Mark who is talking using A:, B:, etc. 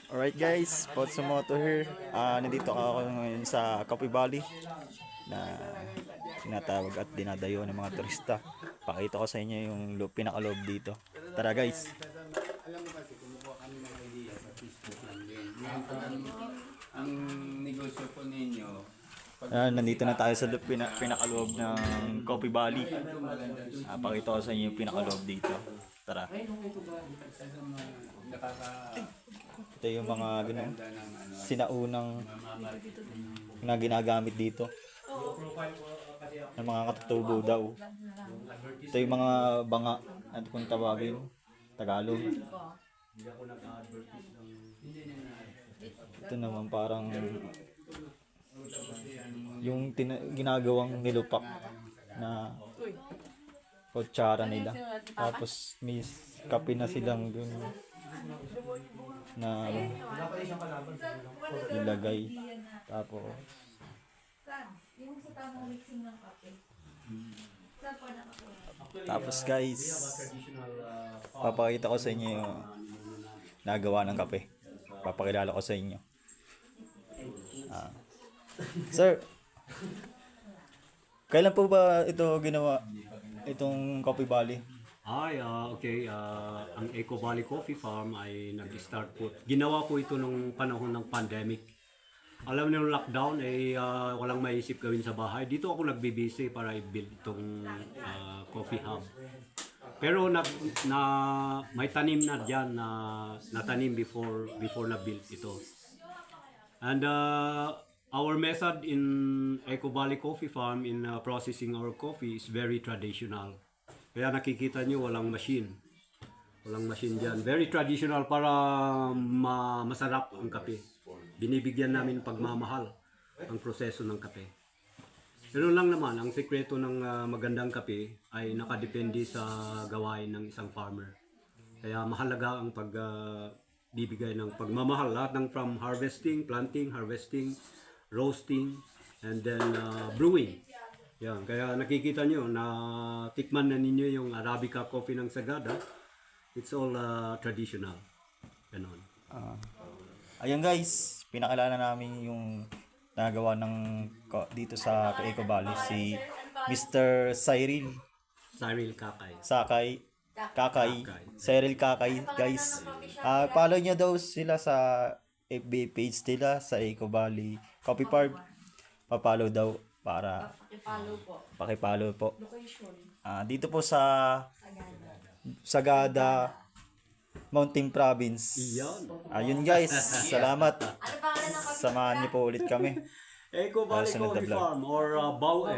A: Alright guys, Potsumoto here. Nandito ako ngayon sa Coffee Valley na tinatawag at dinadayo ng mga turista. Pakita ko sa inyo yung pinakaloob dito. Tara guys.
B: Alam mo kasi, kumukuha kami ng idea sa Facebook lang din. Ang negosyo po ninyo,
A: Nandito na tayo sa pinakaloob ng Coffee Valley. Pakita ko sa inyo yung pinakaloob dito. Tara. Ito yung mga ganun, sinaunang na ginagamit dito ng mga katutubo daw. Ito yung mga banga at kung tawagin Tagalog. Ito naman parang yung ginagawang nilupak na kutsara nila. Tapos may kape na silang dun na ilagay. Tapos
C: yung sa tamang mixing ng kape.
A: tapos guys, papakita ko sa inyo yung nagawa ng kape. Papakilala ko sa inyo. Sir, kailan po ba ito ginawa, itong Coffee Valley?
D: Okay. Ang Eco Valley Coffee Farm ay nag-start po. Ginawa ko ito nung panahon ng pandemic. Alam niyo, yung lockdown ay walang maisip gawin sa bahay. Dito ako nagbibisi para i-build itong coffee hub. Pero may tanim na diyan na natanim before na build ito. And our method in Eco Valley Coffee Farm in processing our coffee is very traditional. Kaya nakikita nyo walang machine. Walang machine dyan. Very traditional para masarap ang kape. Binibigyan namin pagmamahal ang proseso ng kape. Pero lang naman, ang sekreto ng magandang kape ay nakadepende sa gawain ng isang farmer. Kaya mahalaga ang pagbibigay ng pagmamahal. Lahat ng from harvesting, planting, harvesting, roasting, and then brewing. Yan, kaya nakikita nyo na tikman na ninyo yung Arabica coffee ng Sagada. It's all traditional. Ganon.
A: Ayan guys, pinakilala namin yung nagawa ng dito sa Eco Valley, si Mr.
D: Cyril Kakay.
A: Cyril Kakay guys. Follow nyo daw sila sa FB page nila sa Eco Valley Coffee Farm. Pa-follow daw para pakipalo po. Dito po sa Sagada, Mountain Province. Ayun guys, salamat. Samahan niyo po ulit kami.
D: Eco Valley
A: Sunod na
D: Coffee
A: vlog.
D: Farm or Baue.